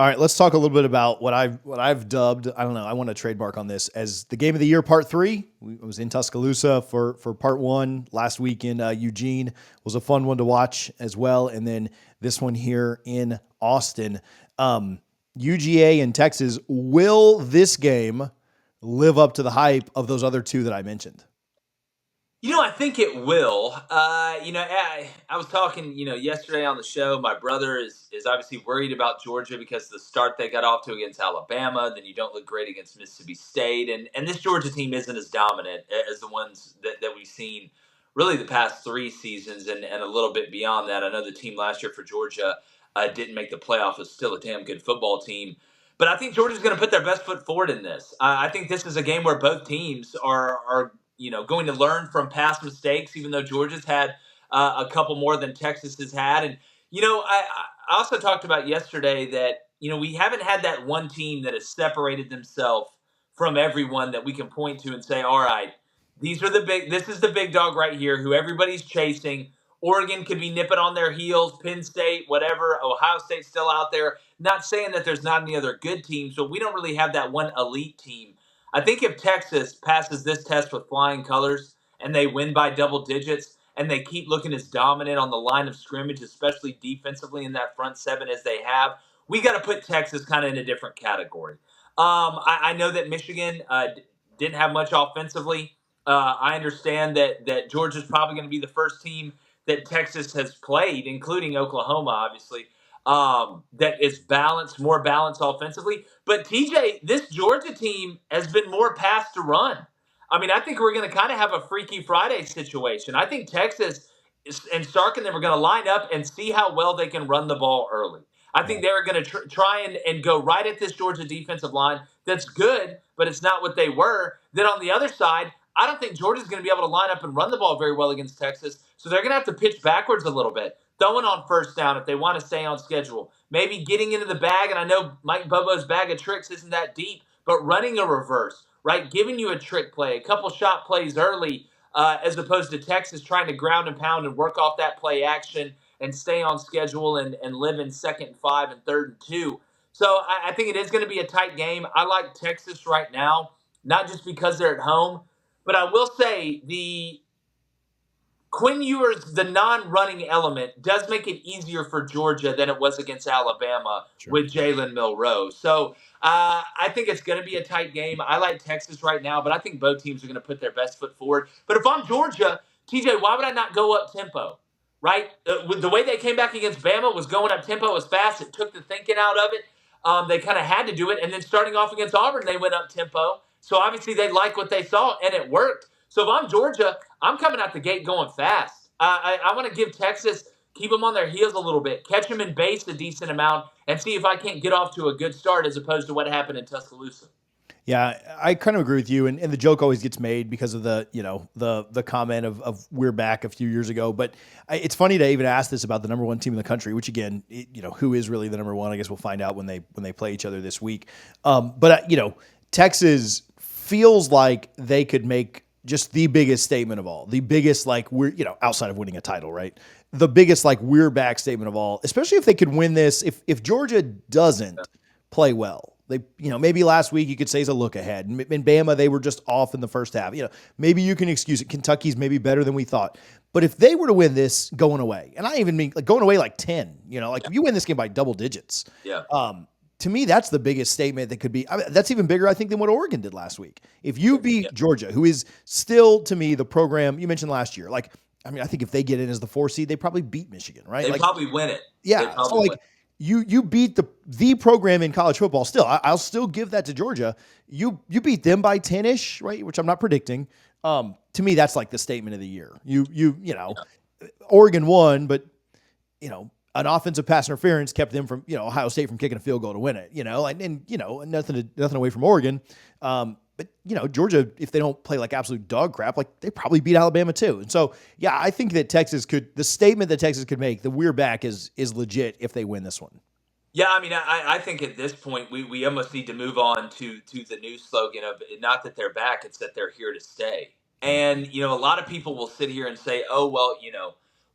All right, let's talk a little bit about what I've dubbed. I don't know. I want to trademark on this as the game of the year, part three. I was in Tuscaloosa for part one last week in Eugene. Was a fun one to watch as well, and then this one here in Austin. UGA in Texas. Will this game live up to the hype of those other two that I mentioned? I think it will. I was talking, yesterday on the show. My brother is obviously worried about Georgia because of the start they got off to against Alabama. Then you don't look great against Mississippi State, and this Georgia team isn't as dominant as the ones that we've seen really the past three seasons and a little bit beyond that. I know the team last year for Georgia didn't make the playoff. It's still a damn good football team. But I think Georgia's going to put their best foot forward in this. I think this is a game where both teams are going to learn from past mistakes, even though Georgia's had a couple more than Texas has had. And, I also talked about yesterday that, we haven't had that one team that has separated themselves from everyone that we can point to and say, all right, this is the big dog right here who everybody's chasing. Oregon could be nipping on their heels, Penn State, whatever, Ohio State's still out there. Not saying that there's not any other good teams, but we don't really have that one elite team. I think if Texas passes this test with flying colors and they win by double digits and they keep looking as dominant on the line of scrimmage, especially defensively in that front seven as they have, we got to put Texas kind of in a different category. I know that Michigan didn't have much offensively. I understand that Georgia's probably going to be the first team that Texas has played, including Oklahoma, obviously, that is more balanced offensively. But TJ, this Georgia team has been more pass to run. I mean, I think we're going to kind of have a Freaky Friday situation. I think Texas and Sark and them are going to line up and see how well they can run the ball early. I think they're going to try and go right at this Georgia defensive line. That's good, but it's not what they were. Then on the other side, I don't think Georgia's going to be able to line up and run the ball very well against Texas. So they're going to have to pitch backwards a little bit, throwing on first down if they want to stay on schedule. Maybe getting into the bag, and I know Mike Bobo's bag of tricks isn't that deep, but running a reverse, right? Giving you a trick play, a couple shot plays early, as opposed to Texas trying to ground and pound and work off that play action and stay on schedule and live in 2nd and 5 and 3rd and 2. So I think it is going to be a tight game. I like Texas right now, not just because they're at home, but I will say Quinn Ewers, the non-running element, does make it easier for Georgia than it was against Alabama with Jalen Milroe. So I think it's going to be a tight game. I like Texas right now, but I think both teams are going to put their best foot forward. But if I'm Georgia, TJ, why would I not go up tempo? Right? The way they came back against Bama was going up tempo as fast. It took the thinking out of it. They kind of had to do it. And then starting off against Auburn, they went up tempo. So obviously they liked what they saw, and it worked. So if I'm Georgia, I'm coming out the gate going fast. I want to give Texas, keep them on their heels a little bit, catch them in base a decent amount, and see if I can't get off to a good start as opposed to what happened in Tuscaloosa. Yeah, I kind of agree with you, and the joke always gets made because of the comment of we're back a few years ago. But it's funny to even ask this about the number one team in the country, which again, who is really the number one? I guess we'll find out when they play each other this week. But Texas feels like they could make just the biggest statement of all, the biggest we're outside of winning a title, right? The biggest we're back statement of all, especially if they could win this. If Georgia doesn't play well. They, maybe last week you could say is a look ahead. In Bama, they were just off in the first half. Maybe you can excuse it. Kentucky's maybe better than we thought. But if they were to win this going away, and I even mean going away 10, if you win this game by double digits, to me, that's the biggest statement that could be. That's even bigger, I think, than what Oregon did last week. If you beat Georgia, who is still, to me, the program you mentioned last year, I think if they get in as the 4 seed, they probably beat Michigan, right? They probably win it. Yeah. So you beat the program in college football still. I'll still give that to Georgia. You beat them by 10-ish, right? Which I'm not predicting. To me, that's the statement of the year. Oregon won, but an offensive pass interference kept them from Ohio State from kicking a field goal to win it. And nothing away from Oregon. But Georgia, if they don't play absolute dog crap, they probably beat Alabama too. And so, yeah, I think that the statement that Texas could make, the we're back is legit if they win this one. Yeah, I think at this point we almost need to move on to the new slogan of not that they're back, it's that they're here to stay. And a lot of people will sit here and say, oh well,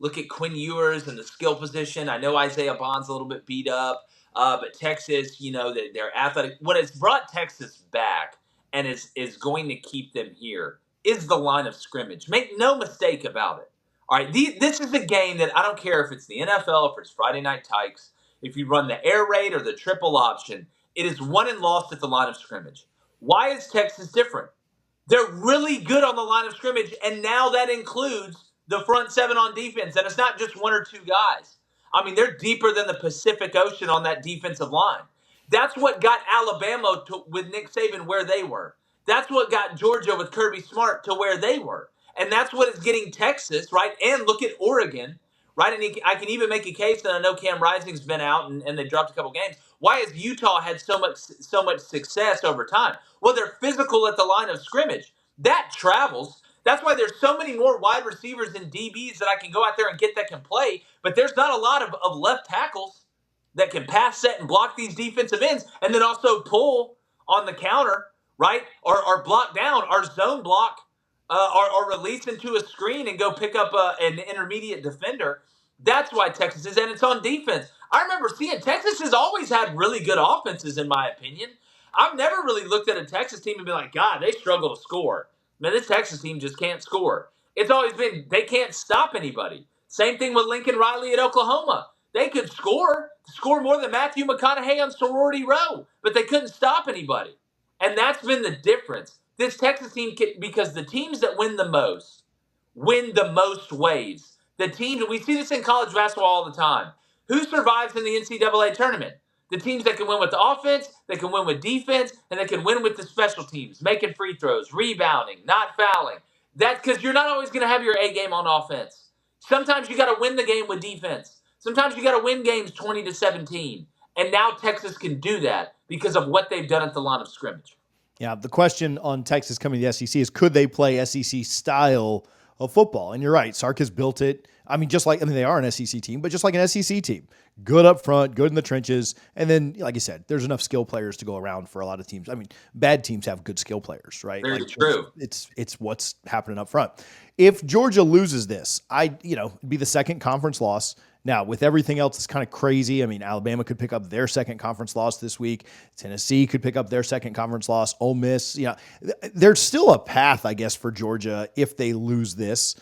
look at Quinn Ewers and the skill position. I know Isaiah Bond's a little bit beat up. But Texas, they're athletic. What has brought Texas back and is going to keep them here is the line of scrimmage. Make no mistake about it. All right, this is a game that I don't care if it's the NFL, if it's Friday Night Tykes, if you run the air raid or the triple option, it is won and lost at the line of scrimmage. Why is Texas different? They're really good on the line of scrimmage, and now that includes the front seven on defense. And it's not just one or two guys. I mean, they're deeper than the Pacific Ocean on that defensive line. That's what got Alabama with Nick Saban where they were. That's what got Georgia with Kirby Smart to where they were. And that's what is getting Texas, right? And look at Oregon, right? And I can even make a case that I know Cam Rising's been out and they dropped a couple games. Why has Utah had so much success over time? Well, they're physical at the line of scrimmage. That travels. That's why there's so many more wide receivers and DBs that I can go out there and get that can play. But there's not a lot of left tackles that can pass, set, and block these defensive ends, and then also pull on the counter, right? Or block down, or zone block, or release into a screen and go pick up an intermediate defender. That's why Texas is, and it's on defense. I remember seeing Texas has always had really good offenses, in my opinion. I've never really looked at a Texas team and been like, God, they struggle to score. Man, this Texas team just can't score. It's always been they can't stop anybody. Same thing with Lincoln Riley at Oklahoma. They could score more than Matthew McConaughey on Sorority Row, but they couldn't stop anybody. And that's been the difference. This Texas team, because the teams that win the most ways. The teams, we see this in college basketball all the time. Who survives in the NCAA tournament? The teams that can win with the offense, they can win with defense, and they can win with the special teams, making free throws, rebounding, not fouling. That's because you're not always going to have your A game on offense. Sometimes you got to win the game with defense. Sometimes you got to win games 20-17. And now Texas can do that because of what they've done at the line of scrimmage. Yeah, the question on Texas coming to the SEC is, could they play SEC style of football? And you're right, Sark has built it. I mean, they are an SEC team, but just like an SEC team. Good up front, good in the trenches. And then, like you said, there's enough skill players to go around for a lot of teams. I mean, bad teams have good skill players, right? Very true. It's what's happening up front. If Georgia loses this, it'd be the second conference loss. Now, with everything else, it's kind of crazy. I mean, Alabama could pick up their second conference loss this week. Tennessee could pick up their second conference loss. Ole Miss, there's still a path, I guess, for Georgia if they lose this,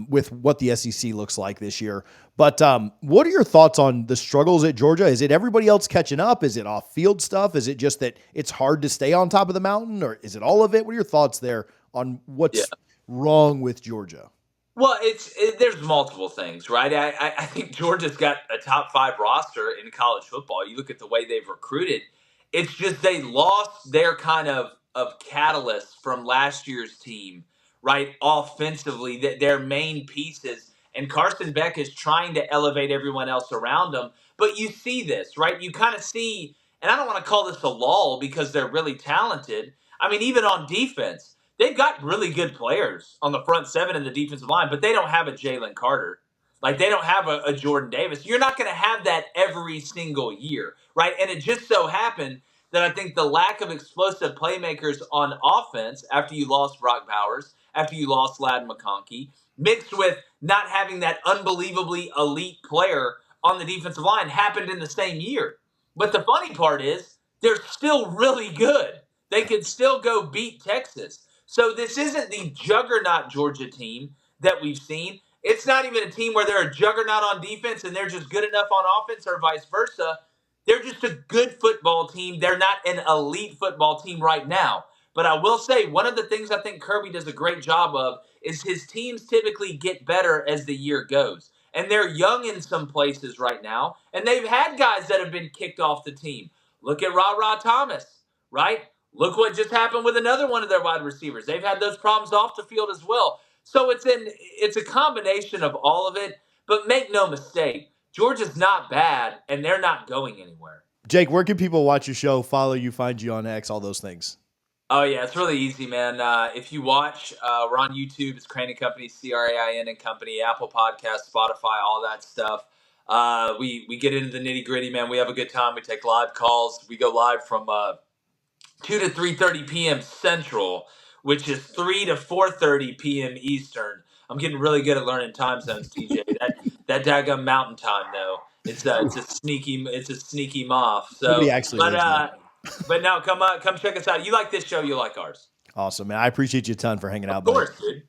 with what the SEC looks like this year. But what are your thoughts on the struggles at Georgia? Is it everybody else catching up? Is it off-field stuff? Is it just that it's hard to stay on top of the mountain? Or is it all of it? What are your thoughts there on what's wrong with Georgia? Well, there's multiple things, right? I think Georgia's got a top 5 roster in college football. You look at the way they've recruited. It's just they lost their kind of catalyst from last year's team, right? Offensively, their main pieces. And Carson Beck is trying to elevate everyone else around them. But you see this, right? You kind of see, and I don't want to call this a lull because they're really talented. I mean, even on defense. They've got really good players on the front seven and the defensive line, but they don't have a Jalen Carter. Like, they don't have a Jordan Davis. You're not going to have that every single year, right? And it just so happened that I think the lack of explosive playmakers on offense after you lost Brock Bowers, after you lost Ladd McConkey, mixed with not having that unbelievably elite player on the defensive line happened in the same year. But the funny part is they're still really good. They could still go beat Texas. So this isn't the juggernaut Georgia team that we've seen. It's not even a team where they're a juggernaut on defense and they're just good enough on offense or vice versa. They're just a good football team. They're not an elite football team right now. But I will say one of the things I think Kirby does a great job of is his teams typically get better as the year goes. And they're young in some places right now. And they've had guys that have been kicked off the team. Look at Ra Thomas, right? Look what just happened with another one of their wide receivers. They've had those problems off the field as well. So it's a combination of all of it. But make no mistake, Georgia's not bad, and they're not going anywhere. Jake, where can people watch your show, follow you, find you on X, all those things? Oh, yeah, it's really easy, man. If you watch, we're on YouTube. It's Crain & Company, Crain & Company, Apple Podcasts, Spotify, all that stuff. We get into the nitty-gritty, man. We have a good time. We take live calls. We go live from 2 to 3:30 p.m. Central, which is 3 to 4:30 p.m. Eastern. I'm getting really good at learning time zones, TJ. That daggum mountain time, though, It's a sneaky moth. Nobody So, actually lives there. but no, come check us out. You like this show, you like ours. Awesome, man. I appreciate you a ton for hanging Of out, buddy. course, dude.